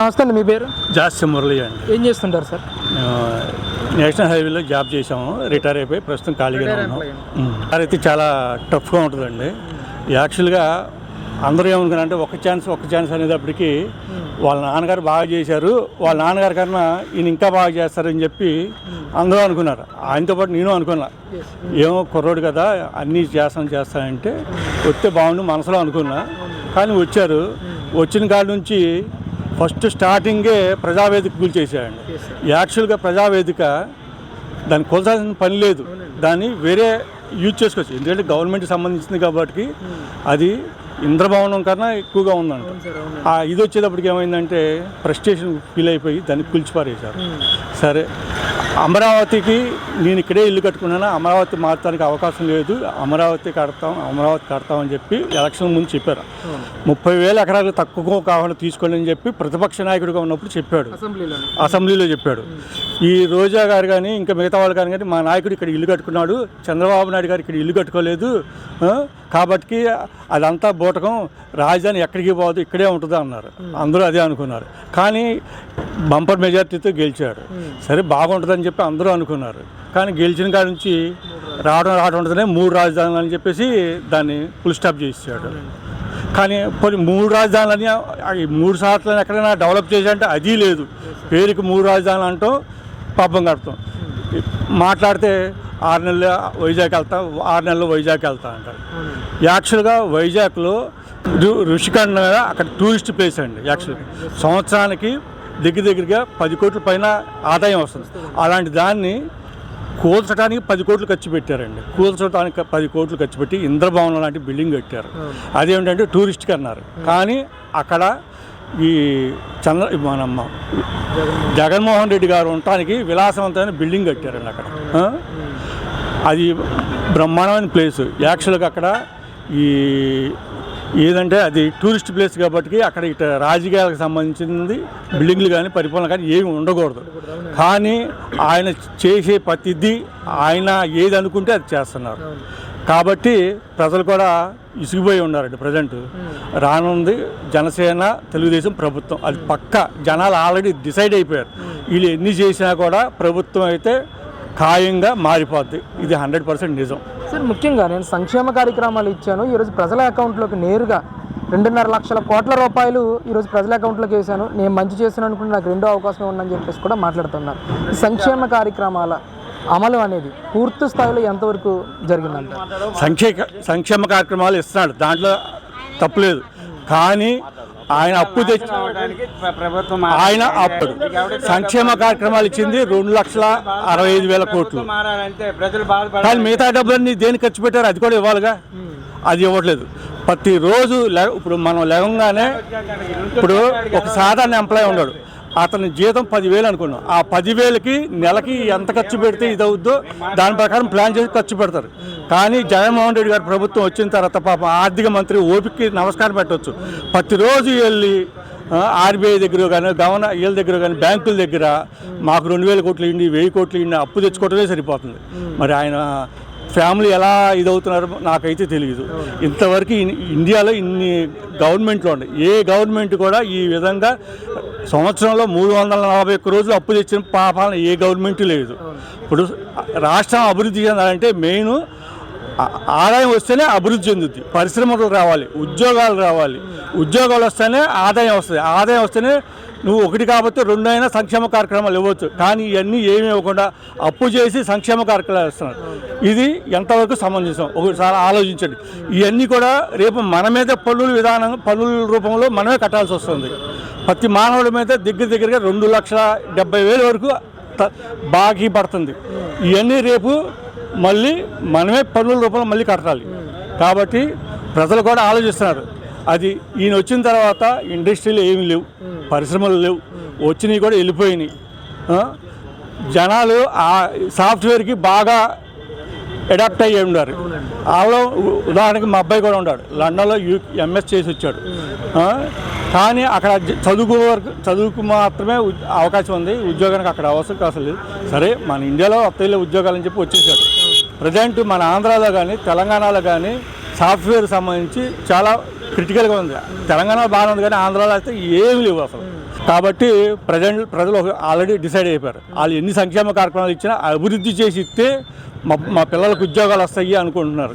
నమస్తే అండి, మీ పేరు? జాస్తి మురళి అండి. ఏం చేస్తుంటారు సార్? నేషనల్ హైవేలో జాబ్ చేసాము, రిటైర్ అయిపోయి ప్రస్తుతం ఖాళీగా ఉన్నాం. అయితే చాలా టఫ్గా ఉంటుందండి. యాక్చువల్గా అందరూ ఏమనుకున్నారంటే ఒక ఛాన్స్ అనేటప్పటికీ వాళ్ళ నాన్నగారు బాగా చేశారు, వాళ్ళ నాన్నగారి కన్నా ఈయన ఇంకా బాగా చేస్తారని చెప్పి అందరూ అనుకున్నారు. ఆయనతో పాటు నేను అనుకున్నా, ఏమో కుర్రోడు కదా అన్నీ చేస్తానంటే వస్తే బాగుండు మనసులో అనుకున్నా. కానీ వచ్చారు. వచ్చిన కాడి నుంచి ఫస్ట్ స్టార్టింగే ప్రజావేదిక కూల్చేసాయండి. యాక్చువల్గా ప్రజావేదిక దాన్ని కొలసాల్సిన పని లేదు, దాన్ని వేరే యూజ్ చేసుకోవచ్చు. ఎందుకంటే గవర్నమెంట్కి సంబంధించింది కాబట్టి అది ఇంద్రభవనం కన్నా ఎక్కువగా ఉందంట. ఇది వచ్చేటప్పటికి ఏమైందంటే ఫ్రస్ట్రేషన్ ఫీల్ అయిపోయి దాన్ని కూల్చిపారేశారు. సరే, అమరావతికి నేను ఇక్కడే ఇల్లు కట్టుకున్నాను, అమరావతి మార్చడానికి అవకాశం లేదు, అమరావతి కడతామని చెప్పి ఎలక్షన్ ముందు చెప్పారు. 30,000 ఎకరాలు తక్కువ కాకుండా తీసుకోండి అని చెప్పి ప్రతిపక్ష నాయకుడిగా ఉన్నప్పుడు చెప్పాడు, అసెంబ్లీలో చెప్పాడు. ఈ రోజా గారు కానీ ఇంకా మిగతా వాళ్ళు కానీ మా నాయకుడు ఇక్కడ ఇల్లు కట్టుకున్నాడు, చంద్రబాబు నాయుడు గారు ఇక్కడ ఇల్లు కట్టుకోలేదు, కాబట్టి అదంతా బూటకం, రాజధాని ఎక్కడికి పోదు ఇక్కడే ఉంటుంది అన్నారు. అందరూ అదే అనుకున్నారు. కానీ బంపర్ మెజార్టీతో గెలిచాడు. సరే బాగుంటుందని చెప్పి అందరూ అనుకున్నారు. కానీ గెలిచిన కాడి నుంచి రావడం ఉంటుందనే 3 రాజధానులు అని చెప్పేసి దాన్ని ఫుల్ స్టాప్ చేసాడు. కానీ కొన్ని 3 రాజధానులని 3 సార్లు ఎక్కడైనా డెవలప్ చేశారంటే అది లేదు. పేరుకి 3 రాజధానులు అంటాం, పబ్బం కడతాం. మాట్లాడితే 6 నెలలు వైజాగ్ వెళ్తాం, 6 నెలలు వైజాగ్ వెళ్తా అంటారు. యాక్చువల్గా వైజాగ్లో ఋషికొండ అక్కడ టూరిస్ట్ ప్లేస్ అండి. యాక్చువల్గా సంవత్సరానికి దగ్గరగా 10 కోట్ల పైన ఆదాయం వస్తుంది. అలాంటి దాన్ని కూల్చడానికి 10 కోట్లు ఖర్చు పెట్టారండి. కూల్చడానికి 10 కోట్లు ఖర్చు పెట్టి ఇంద్రభవనం లాంటి బిల్డింగ్ కట్టారు. అదేమిటంటే టూరిస్ట్కి అన్నారు. కానీ అక్కడ ఈ జగన్మోహన్ రెడ్డి గారు ఉండటానికి విలాసవంతమైన బిల్డింగ్ కట్టారండి అక్కడ. అది బ్రహ్మాండమైన ప్లేసు. యాక్చువల్గా అక్కడ ఏదంటే అది టూరిస్ట్ ప్లేస్ కాబట్టి అక్కడ ఇట రాజకీయాలకు సంబంధించింది బిల్డింగ్లు కానీ పరిపాలన కానీ ఏమి ఉండకూడదు. కానీ ఆయన చేసే ప్రతిదీ ఆయన ఏది అనుకుంటే అది చేస్తున్నారు. కాబట్టి ప్రజలు కూడా ఇసిగిపోయి ఉన్నారండి. ప్రజెంట్ రానుంది జనసేన తెలుగుదేశం ప్రభుత్వం, అది పక్క జనాలు ఆల్రెడీ డిసైడ్ అయిపోయారు. వీళ్ళు ఎన్ని చేసినా కూడా ప్రభుత్వం అయితే ఖాయంగా మారిపోద్ది. ఇది 100% నిజం సార్. ముఖ్యంగా నేను సంక్షేమ కార్యక్రమాలు ఇచ్చాను, ఈరోజు ప్రజల అకౌంట్లోకి నేరుగా 2.5 లక్షల కోట్ల రూపాయలు ఈరోజు ప్రజల అకౌంట్లోకి వేసాను, నేను మంచి చేశాను అనుకుంటే నాకు రెండో అవకాశం ఉందని చెప్పేసి కూడా మాట్లాడుతున్నారు. సంక్షేమ కార్యక్రమాల అమలు అనేది పూర్తి స్థాయిలో ఎంతవరకు జరిగిందంట? సంక్షేమ కార్యక్రమాలు ఇస్తున్నాడు, దాంట్లో తప్పులేదు. కానీ ఆయన అప్పు తెచ్చి ఆయన అప్పుడు సంక్షేమ కార్యక్రమాలు ఇచ్చింది 2,65,000 కోట్లు. కానీ మిగతా డబ్బులన్నీ దేనికి ఖర్చు పెట్టారు అది కూడా ఇవ్వాలిగా, అది ఇవ్వట్లేదు. ప్రతిరోజు ఇప్పుడు మనం లేవగానే ఇప్పుడు ఒక సాధారణ ఎంప్లాయీ ఉన్నాడు, అతని జీతం 10,000 అనుకున్నాం. ఆ 10,000కి నెలకి ఎంత ఖర్చు పెడితే ఇది అవుద్దో దాని ప్రకారం ప్లాన్ చేసి ఖర్చు పెడతారు. కానీ జగన్మోహన్ రెడ్డి గారి ప్రభుత్వం వచ్చిన తర్వాత పాపం ఆర్థిక మంత్రి ఓపికకి నమస్కారం పెట్టవచ్చు. ప్రతిరోజు వెళ్ళి ఆర్బీఐ దగ్గర కానీ గవర్నర్ వీళ్ళ దగ్గర కానీ బ్యాంకుల దగ్గర మాకు 2,000 కోట్లు ఇవ్వండి, 1,000 కోట్లు ఇవ్వండి అప్పు తెచ్చుకోవటమే సరిపోతుంది. మరి ఆయన ఫ్యామిలీ ఎలా ఇదవుతున్నారో నాకైతే తెలియదు. ఇంతవరకు ఇండియాలో ఇన్ని గవర్నమెంట్లు ఉన్నాయి, ఏ గవర్నమెంట్ కూడా ఈ విధంగా సంవత్సరంలో 341 రోజులు అప్పు తెచ్చిన పాపాలన ఏ గవర్నమెంట్ లేదు. ఇప్పుడు రాష్ట్రం అభివృద్ధి చెందాలంటే మెయిన్ ఆదాయం వస్తేనే అభివృద్ధి చెందుద్ది, పరిశ్రమలు రావాలి, ఉద్యోగాలు రావాలి, ఉద్యోగాలు వస్తేనే ఆదాయం వస్తుంది, ఆదాయం వస్తేనే నువ్వు ఒకటి కాబట్టి 2 అయినా సంక్షేమ కార్యక్రమాలు ఇవ్వచ్చు. కానీ ఇవన్నీ ఏమీ ఇవ్వకుండా అప్పు చేసి సంక్షేమ కార్యక్రమాలు ఇస్తున్నారు. ఇది ఎంతవరకు సమంజసం ఒకసారి ఆలోచించండి. ఇవన్నీ కూడా రేపు మన మీద పన్నుల రూపంలో మనమే కట్టాల్సి వస్తుంది. ప్రతి మానవుడి మీద దగ్గరగా 2,70,000 వరకు బాకీ పడుతుంది. ఇవన్నీ రేపు మళ్ళీ మనమే పన్నుల రూపంలో మళ్ళీ కట్టాలి. కాబట్టి ప్రజలు కూడా ఆలోచిస్తున్నారు. అది ఈయన వచ్చిన తర్వాత ఇండస్ట్రీలు ఏమీ లేవు, పరిశ్రమలు లేవు, వచ్చినవి కూడా వెళ్ళిపోయినాయి. జనాలు ఆ సాఫ్ట్వేర్కి బాగా అడాప్ట్ అయ్యి ఉన్నారు. ఆలో ఉదాహరణకి మా అబ్బాయి కూడా ఉన్నాడు, లండన్లో ఎంఎస్ చేసి వచ్చాడు. కానీ అక్కడ చదువుకు మాత్రమే అవకాశం ఉంది, ఉద్యోగానికి అక్కడ అవకాశం లేదు. సరే మన ఇండియాలో వస్తాయిలే ఉద్యోగాలని చెప్పి వచ్చేసాడు. ప్రజెంట్ మన ఆంధ్రాలో కానీ తెలంగాణలో కానీ సాఫ్ట్వేర్ సంబంధించి చాలా క్రిటికల్గా ఉంది. తెలంగాణలో బాగానే ఉంది కానీ ఆంధ్రాలో అయితే ఏమీ లేవు అసలు. కాబట్టి ప్రజలు ఆల్రెడీ డిసైడ్ అయిపోయారు. వాళ్ళు ఎన్ని సంక్షేమ కార్యక్రమాలు ఇచ్చినా అభివృద్ధి చేసి ఇస్తే మా పిల్లలకు ఉద్యోగాలు వస్తాయి అనుకుంటున్నారు.